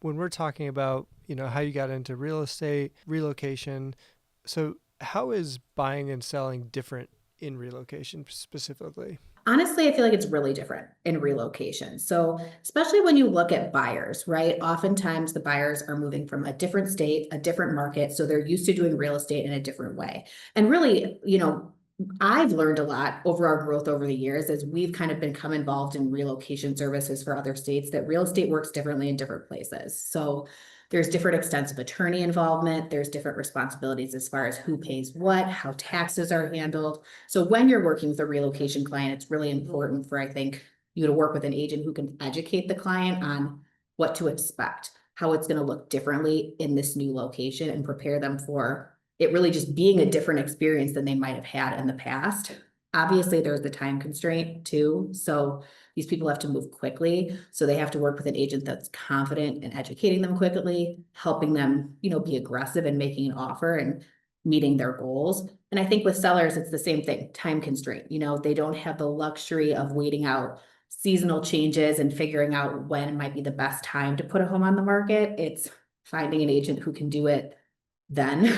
when we're talking about, how you got into real estate, relocation, so how is buying and selling different in relocation specifically? Honestly, I feel like it's really different in relocation. So, especially when you look at buyers, right? Oftentimes the buyers are moving from a different state, a different market. So they're used to doing real estate in a different way. And really, I've learned a lot over our growth over the years as we've kind of become involved in relocation services for other states that real estate works differently in different places. So there's different extents of attorney involvement. There's different responsibilities as far as who pays what, how taxes are handled. So when you're working with a relocation client, it's really important for, I think, you to work with an agent who can educate the client on what to expect, how it's going to look differently in this new location and prepare them for it really just being a different experience than they might have had in the past. Obviously, there's the time constraint too. So these people have to move quickly. So they have to work with an agent that's confident in educating them quickly, helping them, be aggressive in making an offer and meeting their goals. And I think with sellers, it's the same thing, time constraint. They don't have the luxury of waiting out seasonal changes and figuring out when might be the best time to put a home on the market. It's finding an agent who can do it then,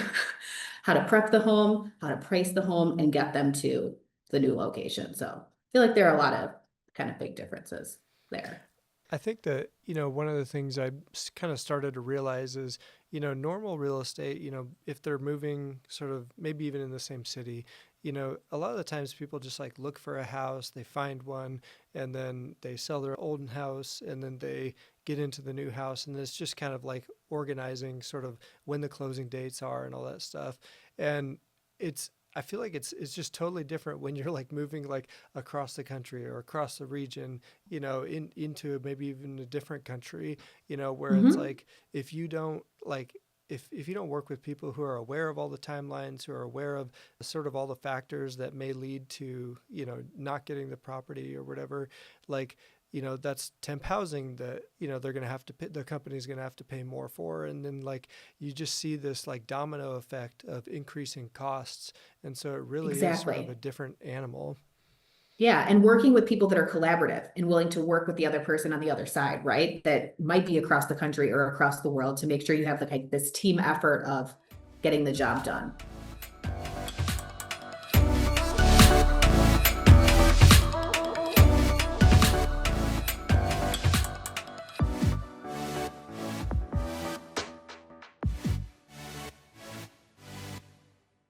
how to prep the home, how to price the home, and get them to the new location. So I feel like there are a lot of kind of big differences there. I think that, one of the things I kind of started to realize is, normal real estate, if they're moving sort of maybe even in the same city, a lot of the times people just like look for a house, they find one, and then they sell their old house, and then they get into the new house. And it's just kind of like organizing sort of when the closing dates are and all that stuff. And I feel like it's just totally different when you're like moving like across the country or across the region, into maybe even a different country, where it's Mm-hmm. like if you don't like if you don't work with people who are aware of all the timelines, who are aware of sort of all the factors that may lead to, not getting the property or whatever, like, that's temp housing that, they're going to have to pay, the company's going to have to pay more for. And then like, you just see this like domino effect of increasing costs. And so it really is sort of a Exactly. different animal. Yeah. And working with people that are collaborative and willing to work with the other person on the other side, right? That might be across the country or across the world to make sure you have like this team effort of getting the job done.